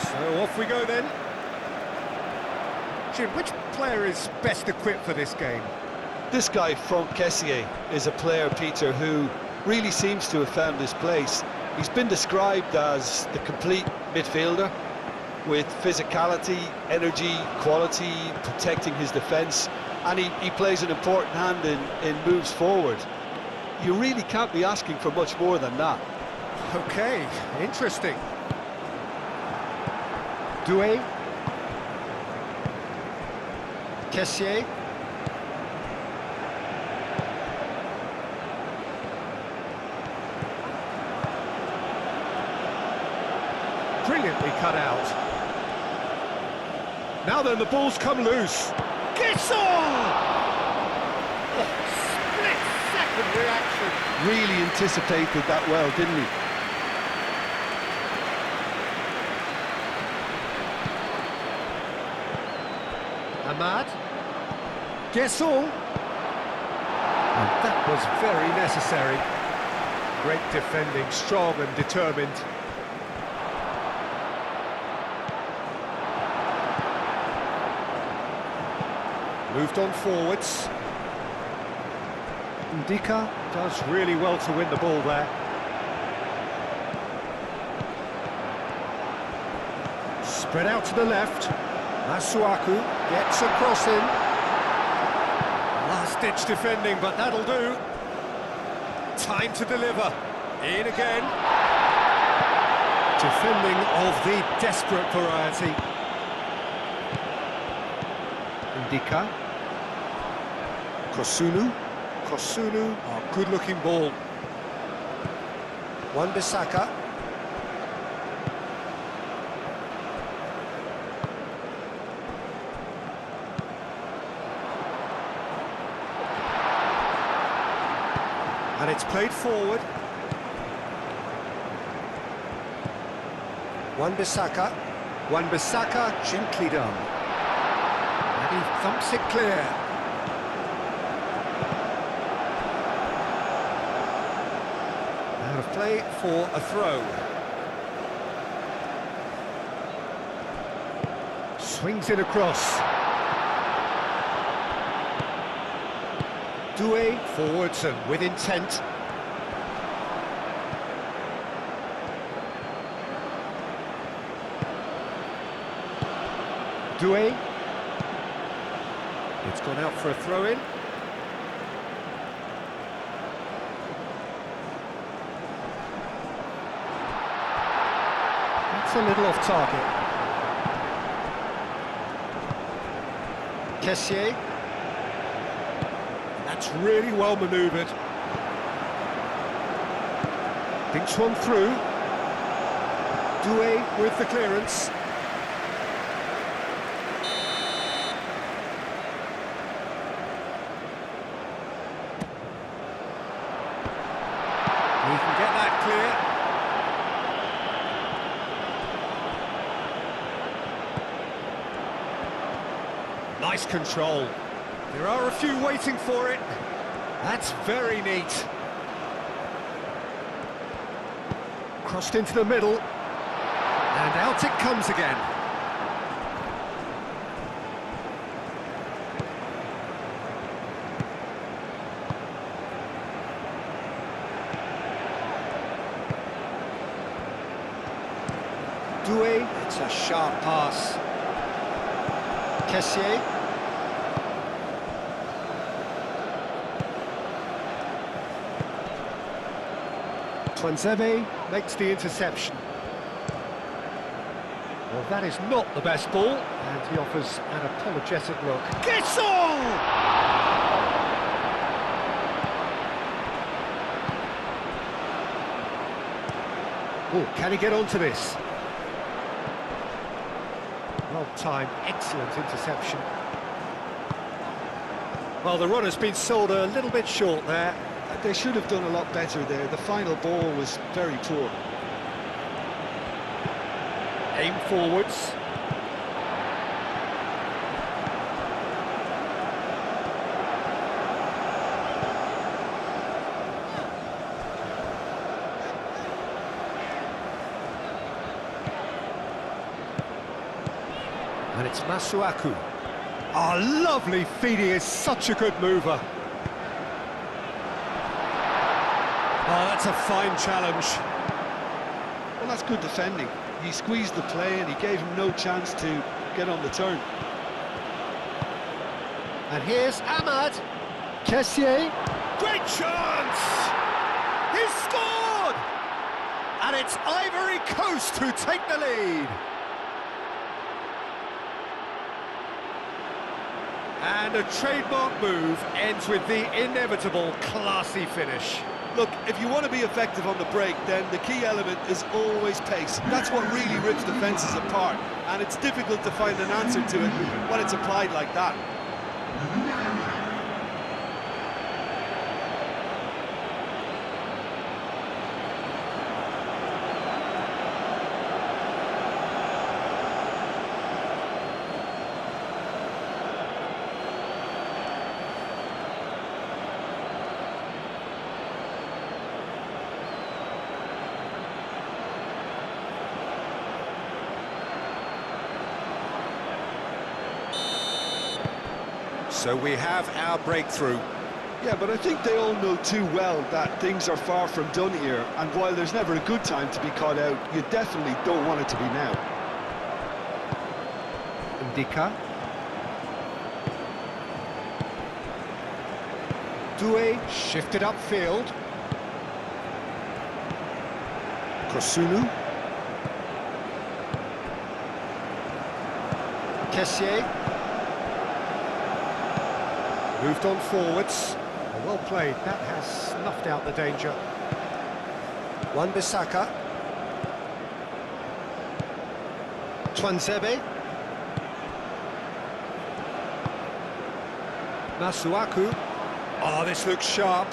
So off we go then. Jim, which player is best equipped for this game? This guy, Franck Kessié, is a player, Peter, who really seems to have found his place. He's been described as the complete midfielder, with physicality, energy, quality, protecting his defence, and he plays an important hand in moves forward. You really can't be asking for much more than that. Okay, interesting. Doué. Kessié. Brilliantly cut out. Now then, the ball's come loose. Guessons! Oh, split-second reaction. Really anticipated that well, didn't he? Ahmad. Guessons. And that was very necessary. Great defending, strong and determined. Moved on forwards. Ndika does really well to win the ball there. Spread out to the left. Masuaku gets a cross in. Last-ditch defending, but that'll do. Time to deliver. In again. Defending of the desperate variety. Ndika. Kosunu. Kosunu, oh, good-looking ball. Wan-Bissaka. And it's played forward. Wan-Bissaka. Wan-Bissaka, gently done. And he thumps it clear. Out of play for a throw. Swings it across. Doué forwards and with intent. Doué. It's gone out for a throw-in. That's a little off target. Kessié. That's really well manoeuvred. Thinks one through. Doué with the clearance. He can get that clear. Nice control. There are a few waiting for it. That's very neat. Crossed into the middle. And out it comes again. Doué, it's a sharp pass. Kessié. Twanzebe makes the interception. Well, that is not the best ball, and he offers an apologetic look. Guessons! Oh, can he get onto this? Well timed, excellent interception. Well, the run has been sold a little bit short there. They should have done a lot better there. The final ball was very poor. Aim forwards. And it's Masuaku. Oh, lovely feed, he is such a good mover. Oh, that's a fine challenge. Well, that's good defending. He squeezed the play and he gave him no chance to get on the turn. And here's Ahmad. Kessié. Great chance! He's scored! And it's Ivory Coast who take the lead. And a trademark move ends with the inevitable classy finish. Look, if you want to be effective on the break, then the key element is always pace. That's what really rips defences apart, and it's difficult to find an answer to it when it's applied like that. So we have our breakthrough. Yeah, but I think they all know too well that things are far from done here, and while there's never a good time to be caught out, you definitely don't want it to be now. Ndika. Doué shifted upfield. Kosunu. Kessié. Moved on forwards. Well played, that has snuffed out the danger. Wan-Bissaka. Tuanzebe. Masuaku. Oh, this looks sharp.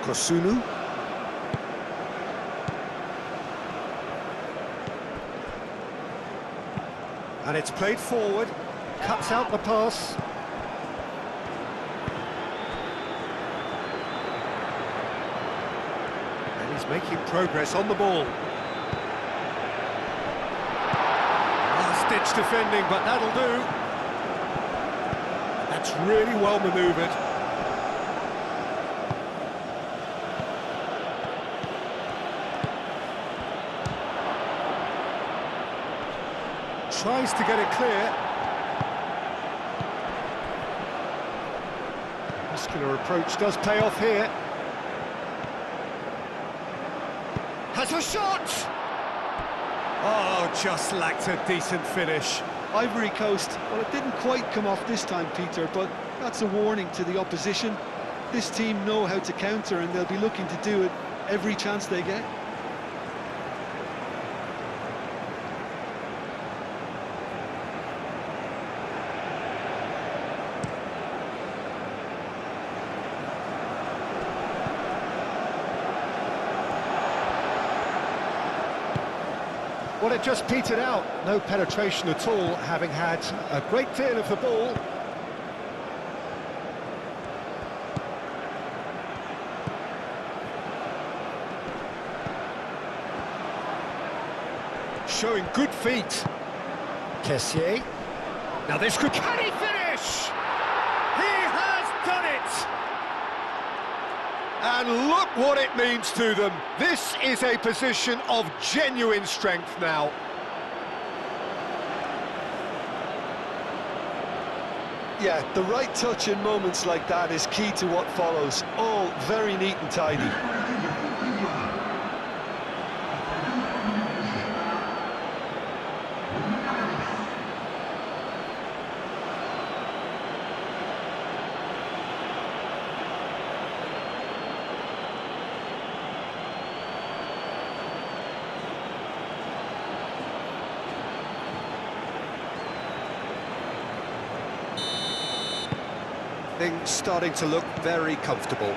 Kosunu. And it's played forward. Cuts out the pass. And he's making progress on the ball. Last-ditch defending, but that'll do. That's really well manoeuvred. Tries to get it clear. Muscular approach does pay off here. Has a shot! Oh, just lacked a decent finish. Ivory Coast, well, it didn't quite come off this time, Peter, but that's a warning to the opposition. This team know how to counter, and they'll be looking to do it every chance they get. Well, it just petered out. No penetration at all, having had a great deal of the ball. Showing good feet. Kessié. Now this could... Can he finish? He has done it! And look what it means to them. This is a position of genuine strength now. Yeah, the right touch in moments like that is key to what follows. All very neat and tidy. Things starting to look very comfortable.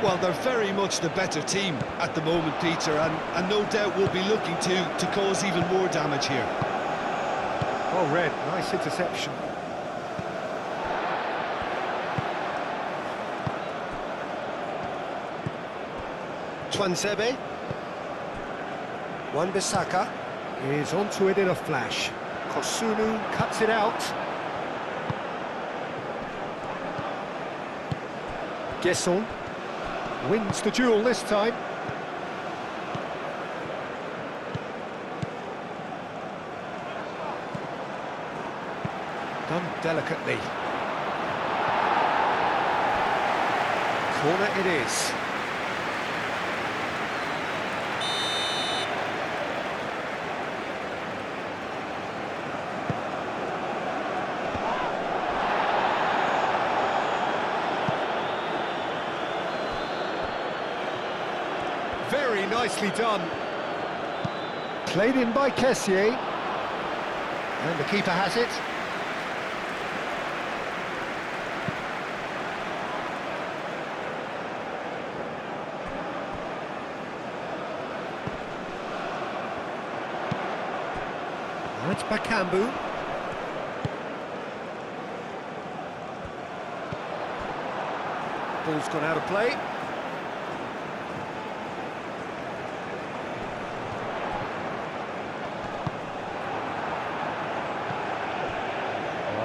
Well, they're very much the better team at the moment, Peter, and no doubt will be looking to cause even more damage here. Oh, Red, nice interception. Tuanzebe. Wan-Bissaka. is onto it in a flash. Kosunu cuts it out. Gesson wins the duel this time. Done delicately. Corner it is. Very nicely done. Played in by Kessié. And the keeper has it. Now it's Bakambu. Ball's gone out of play.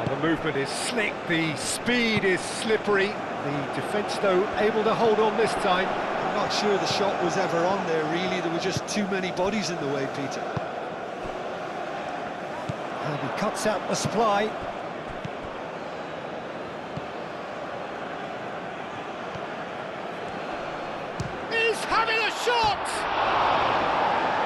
The movement is slick, the speed is slippery. The defence, though, able to hold on this time. I'm not sure the shot was ever on there, really. There were just too many bodies in the way, Peter. And he cuts out the supply. He's having a shot!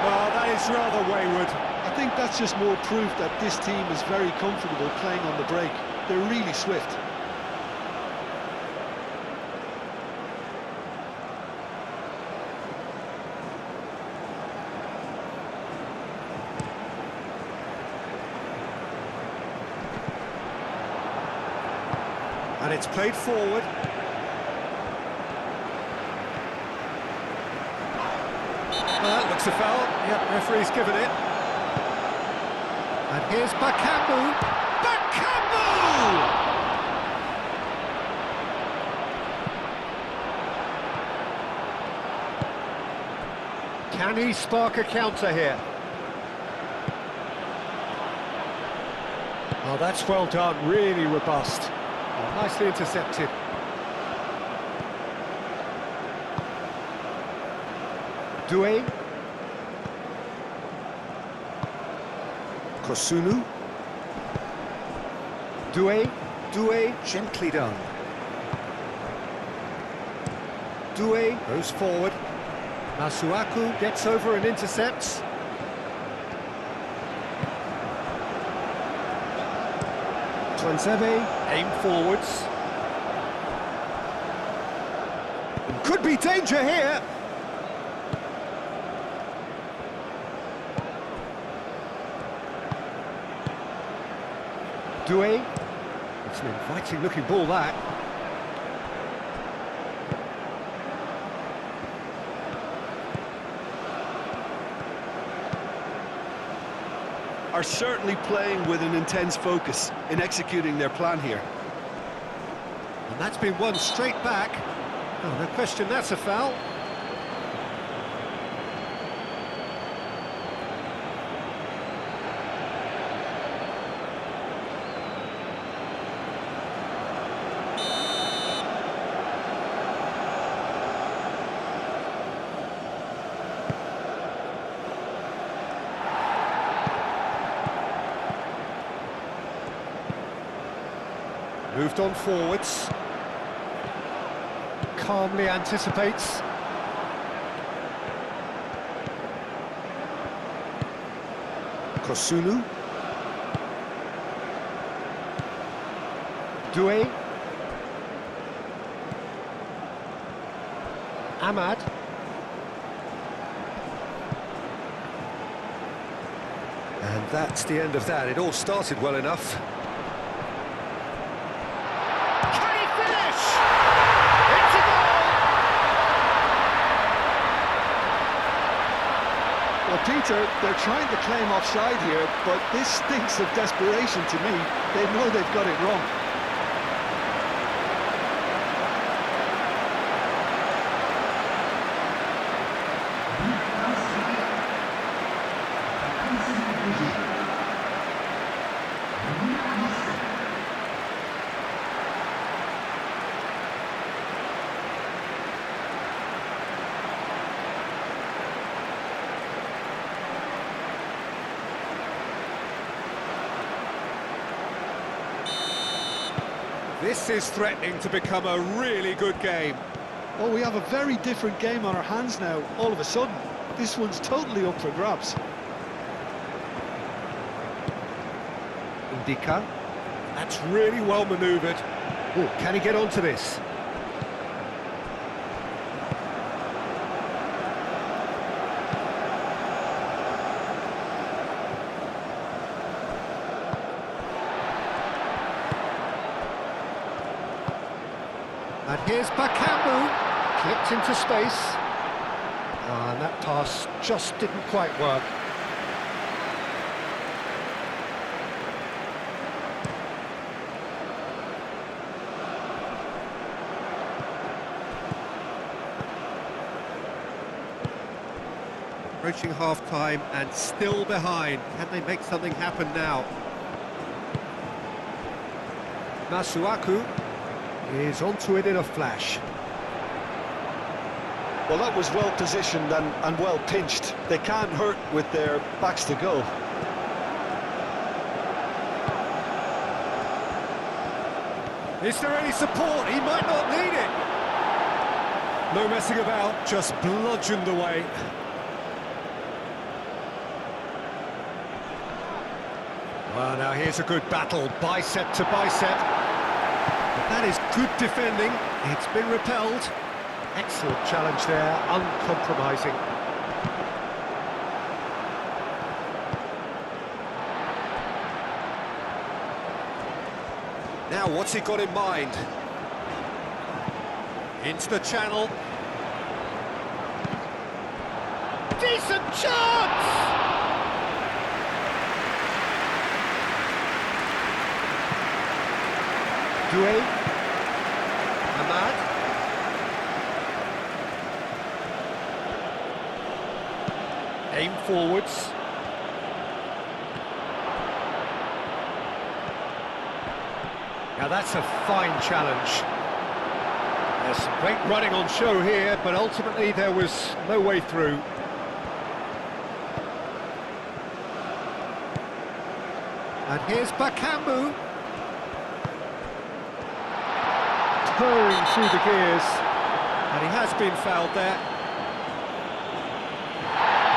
Well, that is rather wayward. I think that's just more proof that this team is very comfortable playing on the break. They're really swift. And it's played forward. Well, that looks a foul. Yep, referee's given it. And here's Bakambu. Bakambu! Can he spark a counter here? Oh, that's well done, really robust. Oh, nicely intercepted. Doué. Kosunu. Doué, gently done. Doué goes forward. Masuaku gets over and intercepts. Twanzebe, aim forwards. Could be danger here. Doué. It's an inviting looking ball, that. Are certainly playing with an intense focus in executing their plan here. And that's been won straight back. Oh, no question, that's a foul. Moved on forwards. Calmly anticipates. Kosunu. Doué. Ahmad. And that's the end of that. It all started well enough. Well, Peter, they're trying to claim offside here, but this stinks of desperation to me. They know they've got it wrong. This is threatening to become a really good game. Well, we have a very different game on our hands now, all of a sudden. This one's totally up for grabs. Indica. That's really well manoeuvred. Oh, can he get onto this? And here's Bakambu, clipped into space. And that pass just didn't quite work. Approaching half-time and still behind. Can they make something happen now? Masuaku is onto it in a flash. Well, that was well positioned and well pinched. They can't hurt with their backs to goal. Is there any support? He might not need it. No messing about, just bludgeoned away. Well, now here's a good battle, bicep to bicep. But that is good defending. It's been repelled. Excellent challenge there, uncompromising. Now, what's he got in mind? Into the channel. Decent chance! Due. Ahmad. Aim forwards. Now that's a fine challenge. There's some great running on show here, but ultimately there was no way through. And here's Bakambu. Purring through the gears. And he has been fouled there.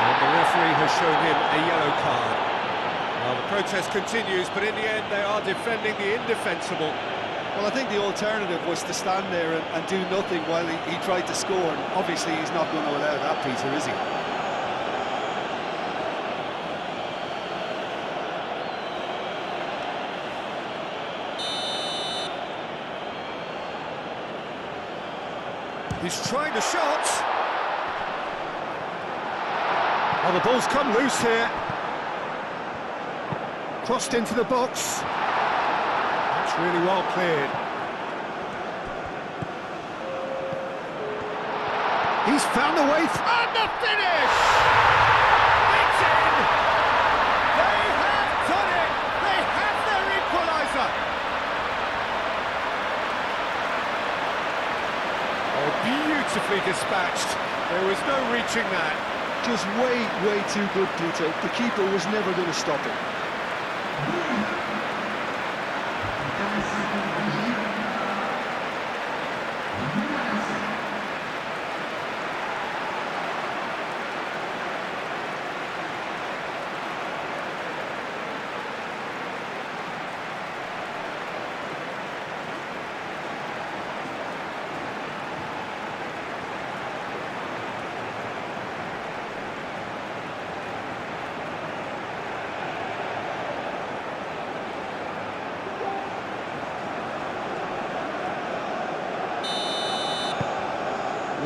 And the referee has shown him a yellow card. Well, the protest continues, but in the end they are defending the indefensible. Well, I think the alternative was to stand there and do nothing while he tried to score. And obviously he's not going to allow that, Peter, is he? He's trying the shot. Oh, the ball's come loose here. Crossed into the box. That's really well cleared. He's found the way through. And the finish! It's in! They have done it! They have their equaliser! Oh, beautifully dispatched. There was no reaching that. Just way too good, Peter. The keeper was never going to stop it.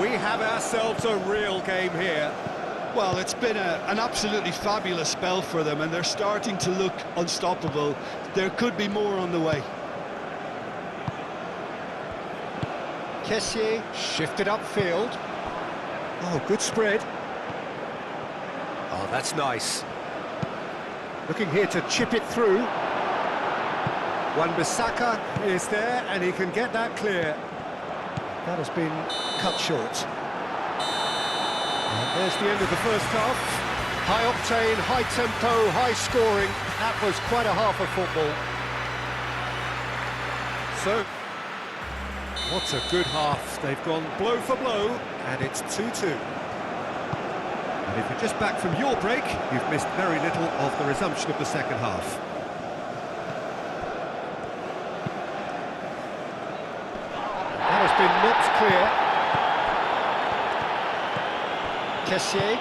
We have ourselves a real game here. Well, it's been an absolutely fabulous spell for them, and they're starting to look unstoppable. There could be more on the way. Kessié shifted upfield. Oh, good spread. Oh, that's nice. Looking here to chip it through. Wan-Bissaka is there, and he can get that clear. That has been cut short. And there's the end of the first half. High octane, high tempo, high scoring. That was quite a half of football. So What a good half. They've gone blow for blow, and it's 2-2. And if you're just back from your break, you've missed very little of the resumption of the second half. That has been knocked clear. Kessié.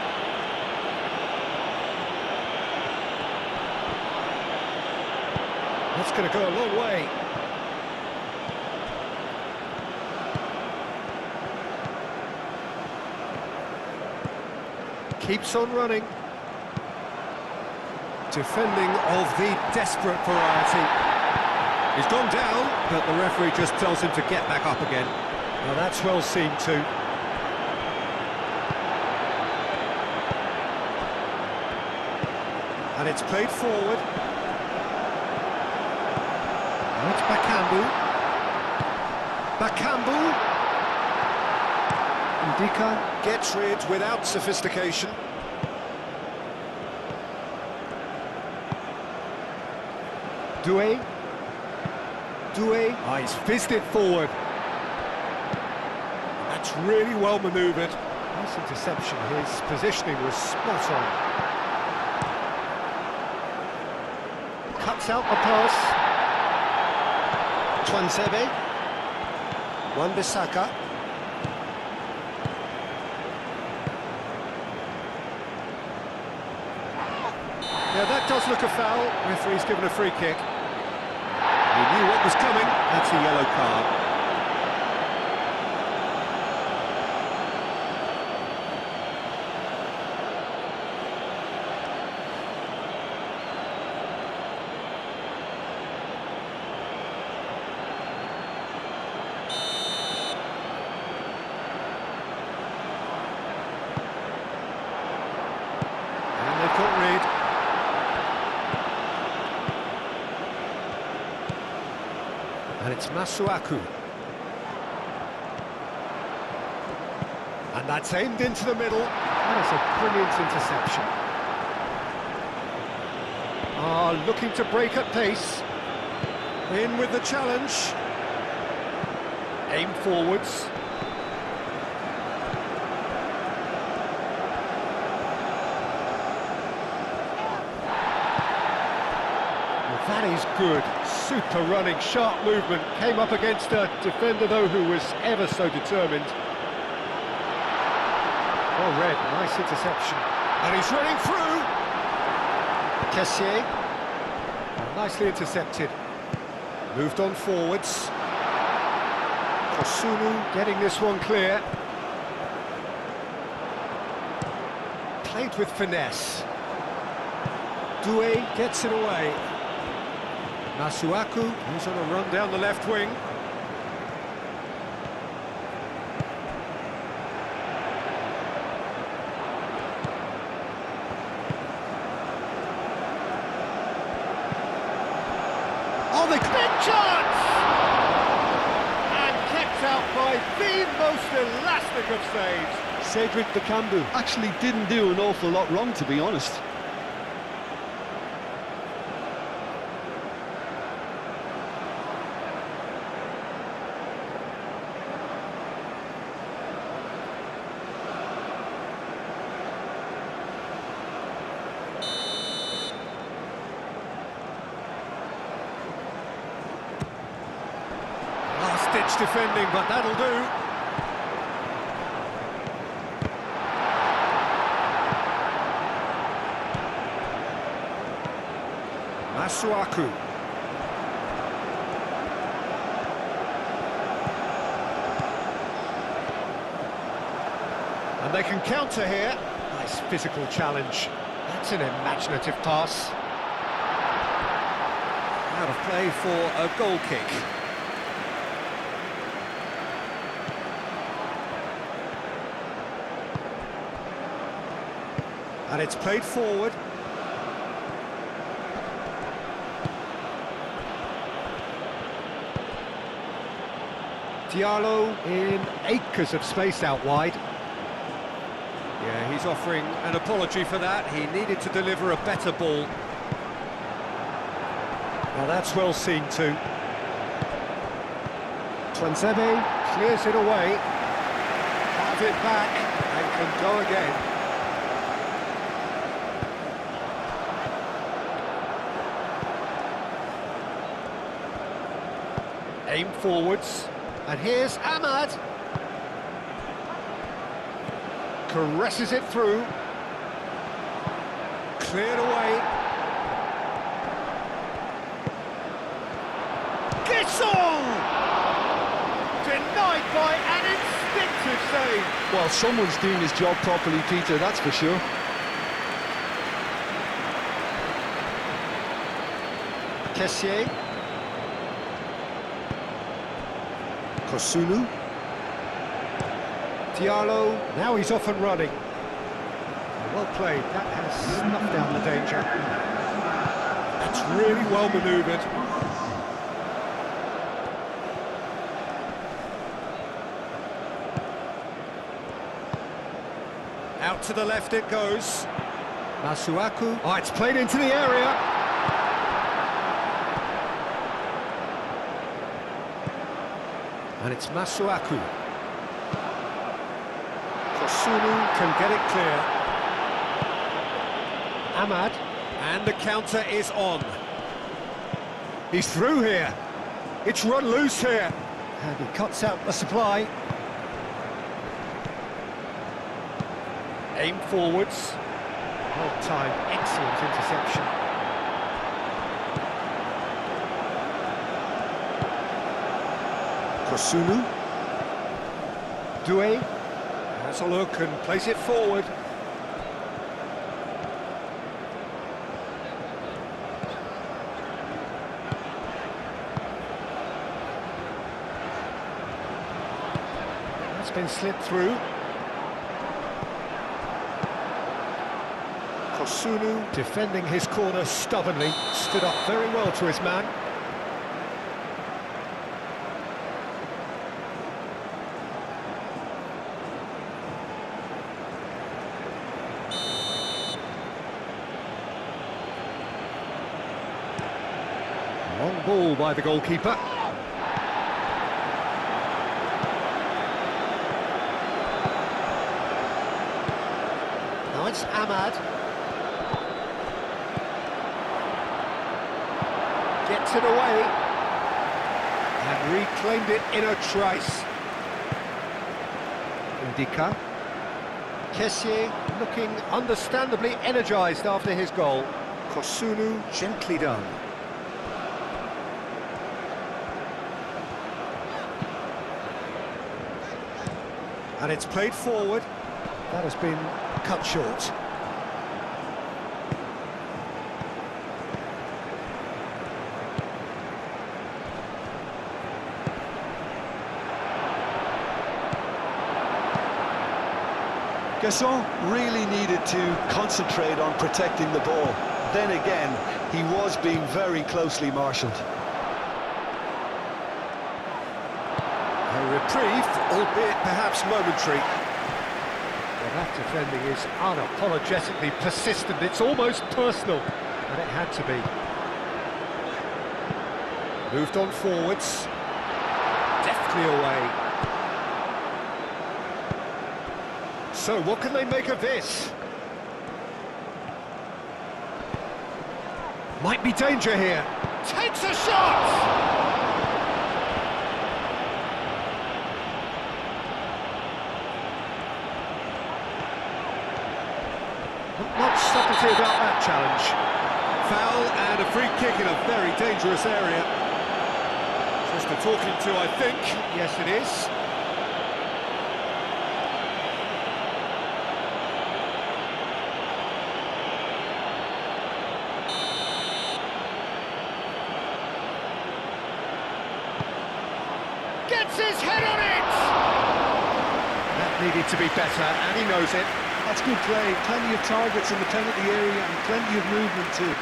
That's going to go a long way. Keeps on running. Defending of the desperate variety. He's gone down, but the referee just tells him to get back up again. Now that's well seen too. And it's played forward. Now it's Bakambu. Bakambu. Ndika gets rid without sophistication. Doué. Ah, he's fizzed it forward. That's really well manoeuvred. Nice interception. His positioning was spot on. Cuts out the pass. Twansebe. Wan-Bissaka. Yeah, that does look a foul. Referee's given a free kick. He knew what was coming. That's a yellow card. And they've got rid. And it's Masuaku. And that's aimed into the middle. That is a brilliant interception. Looking to break at pace. In with the challenge. Aim forwards. That is good. Super running, sharp movement. Came up against a defender, though, who was ever so determined. Well read, nice interception. And he's running through. Kessié. Nicely intercepted. Moved on forwards. Kosunu getting this one clear. Played with finesse. Doué gets it away. Masuaku, who's on a run down the left wing. Oh, the big chance! And kept out by the most elastic of saves. Cedric Bakambu actually didn't do an awful lot wrong, to be honest. Ditch defending, but that'll do. Masuaku. And they can counter here. Nice physical challenge. That's an imaginative pass. Out of play for a goal kick. And it's played forward. Diallo in acres of space out wide. Yeah, he's offering an apology for that. He needed to deliver a better ball. Well, that's well seen too. Twansebe Clears it away. Have it back and can go again. Aim forwards. And here's Ahmad. Caresses it through. Cleared away. Gissong! Denied by an instinctive save. Well, someone's doing his job properly, Peter, that's for sure. Kessié. Kosunu. Diallo, now he's off and running. Well played, that has snuffed down the danger. That's really well manoeuvred. Out to the left it goes. Masuaku. Oh, it's played into the area. And it's Masuaku. Kosunu can get it clear. Ahmad. And the counter is on. He's through here. It's run loose here. And he cuts out the supply. Aim forwards. Well timed, excellent interception. Kosunu. Doué has a look and plays it forward. That's been slipped through. Kosunu defending his corner stubbornly, stood up very well to his man. Long ball by the goalkeeper. Now it's Ahmad. Gets it away. And reclaimed it in a trice. Ndika. Kessié looking understandably energised after his goal. Kosunu gently done. And it's played forward. That has been cut short. Gissong really needed to concentrate on protecting the ball. Then again, he was being very closely marshalled. A reprieve, albeit perhaps momentary. Well, that defending is unapologetically persistent. It's almost personal, and it had to be. Moved on forwards. Deftly away. So, what can they make of this? Might be danger here. Takes a shot! Not much subtlety about that challenge. Foul and a free kick in a very dangerous area. Just a talking to, I think. Yes, it is. Gets his head on it! That needed to be better, and he knows it. That's good play, plenty of targets in the penalty area and plenty of movement too.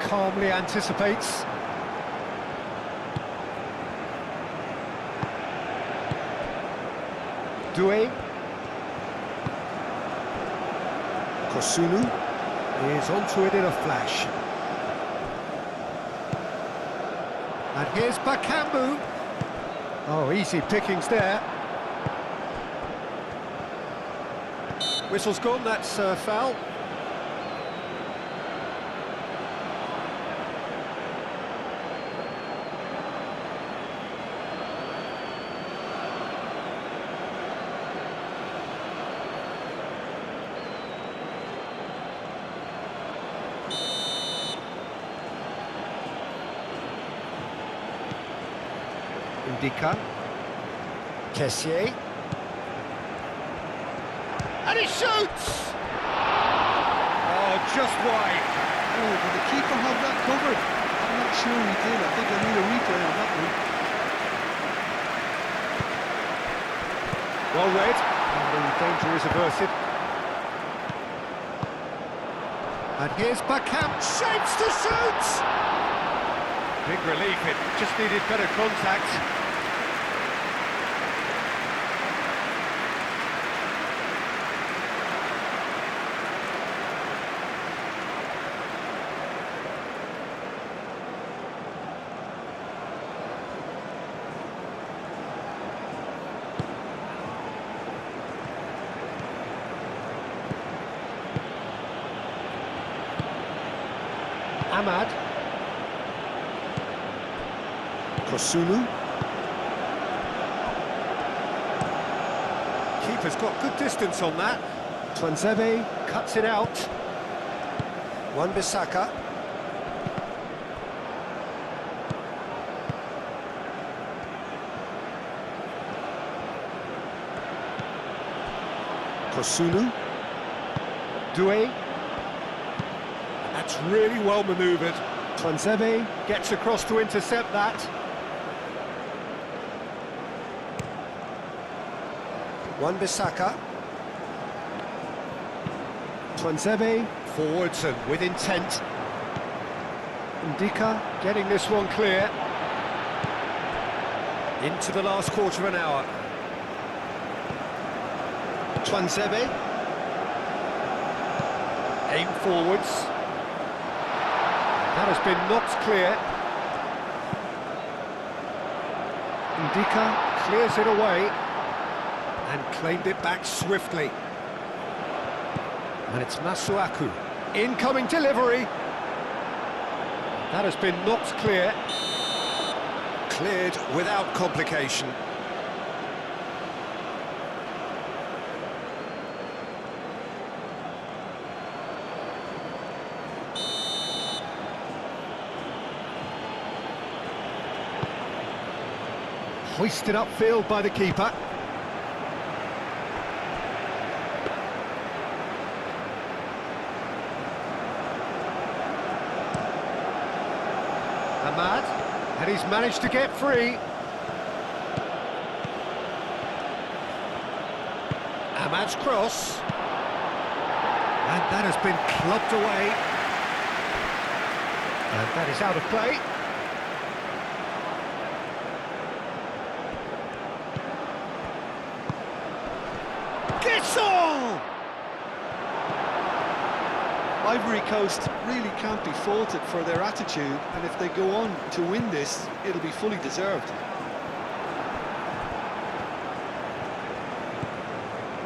Calmly anticipates. Doué. Kosunu is onto it in a flash. And here's Bakambu. Oh, easy pickings there. Whistle's gone, that's foul. Indika. Kessié. And he shoots! Oh, just wide. Oh, did the keeper have that covered? I'm not sure he did. I think I need a replay on that one. Well read, and the danger is averted. And here's Bakam, shapes to shoot! Big relief, it just needed better contact. Ahmad. Kosunu. Keeper's got good distance on that. Twanzebe cuts it out. Wan-Bissaka. Kosunu. Doué. That's really well manoeuvred. Twanzebe gets across to intercept that. Wan-Bissaka. Twanzebe forwards and with intent. Indika getting this one clear. Into the last quarter of an hour. Twanzebe. Aim forwards. That has been knocked clear. Indika clears it away and claimed it back swiftly. And it's Masuaku. Incoming delivery. That has been knocked clear. Cleared without complication. Hoisted upfield by the keeper. Ahmad, and he's managed to get free. Ahmad's cross. And that has been clubbed away. And that is out of play. Ivory Coast really can't be faulted for their attitude, and if they go on to win this, it'll be fully deserved.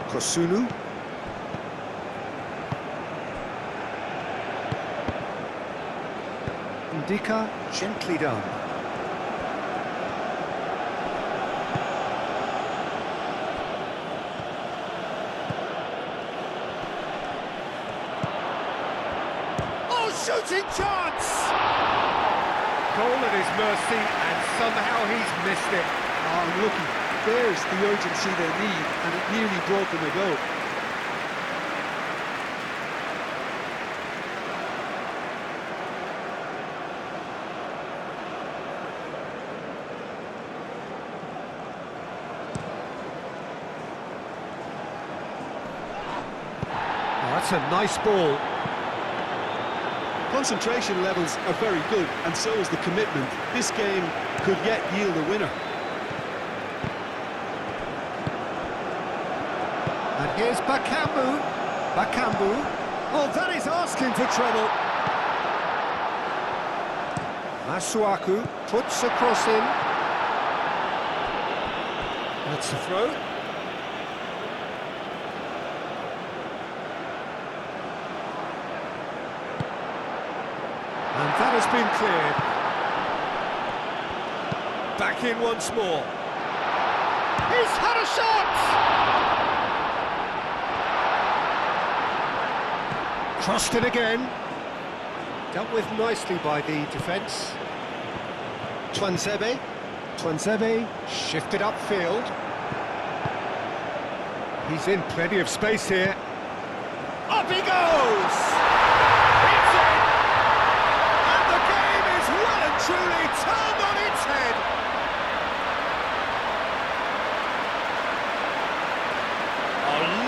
Kosunu. Indika, gently done. Shooting chance! Goal at his mercy, and somehow he's missed it. Oh, look, there's the urgency they need, and it nearly brought them a goal. Oh, that's a nice ball. Concentration levels are very good, and so is the commitment. This game could yet yield a winner. And here's Bakambu. Bakambu. Oh, that is asking for trouble. Masuaku puts a cross in. That's a throw. And that has been cleared. Back in once more. He's had a shot! Crossed in again. Dealt with nicely by the defence. Twanzebe shifted upfield. He's in plenty of space here. Up he goes! It's in! And the game is well and truly turned on its head.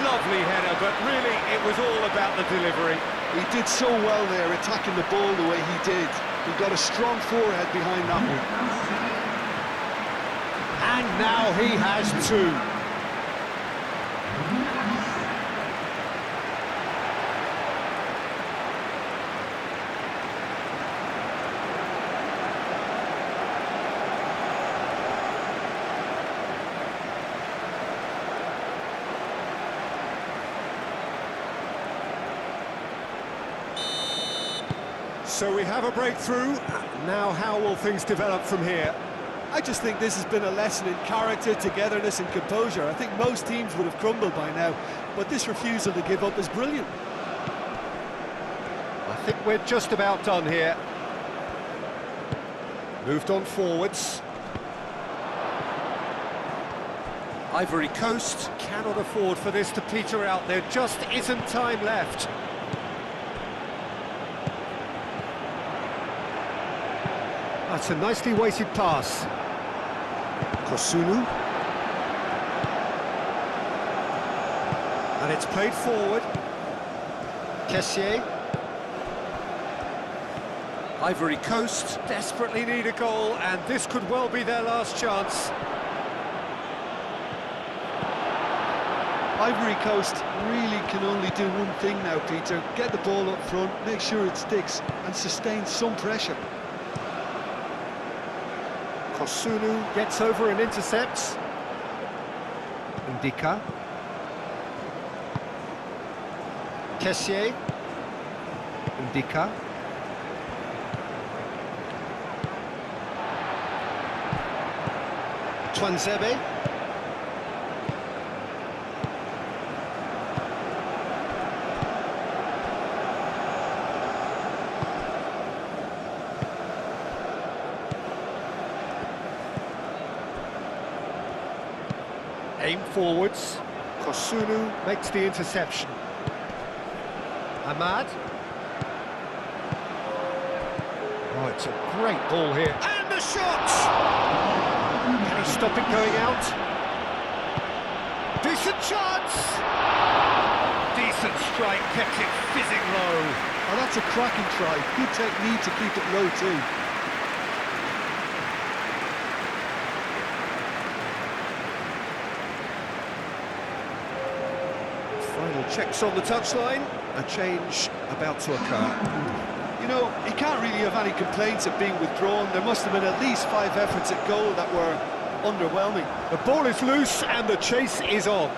Lovely header, but really it was all about the delivery. He did so well there, attacking the ball the way he did. He got a strong forehead behind that one. And now he has two. So we have a breakthrough. Now how will things develop from here? I just think this has been a lesson in character, togetherness and composure. I think most teams would have crumbled by now, but this refusal to give up is brilliant. I think we're just about done here. Moved on forwards. Ivory Coast cannot afford for this to peter out. There just isn't time left. That's a nicely weighted pass. Kosunu. And it's played forward. Kessié. Ivory Coast desperately need a goal, and this could well be their last chance. Ivory Coast really can only do one thing now, Peter. Get the ball up front, make sure it sticks, and sustain some pressure. Kosunu gets over and intercepts. Ndika. Kessié. Ndika. Twanzebe. Aim forwards. Kosunu makes the interception. Ahmad. Oh, it's a great ball here. And the shot! Can he stop it going out? Decent chance! Decent strike, kept it fizzing low. Oh, that's a cracking try. Good technique to keep it low too. Final checks on the touchline. A change about to occur. You know, he can't really have any complaints of being withdrawn. There must have been at least 5 efforts at goal that were underwhelming. The ball is loose and the chase is on.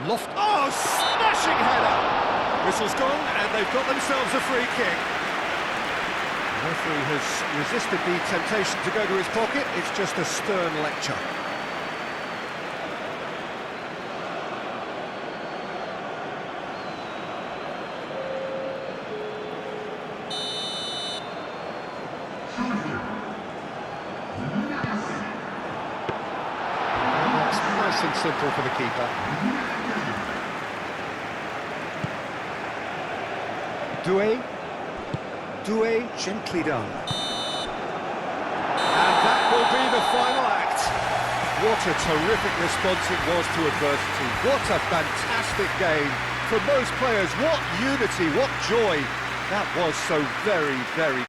Loft. Oh, smashing header! Whistle's gone and they've got themselves a free kick. The referee has resisted the temptation to go to his pocket. It's just a stern lecture. Nice and simple for the keeper. Doué gently done. And that will be the final act. What a terrific response it was to adversity. What a fantastic game. For most players, what unity, what joy. That was so very, very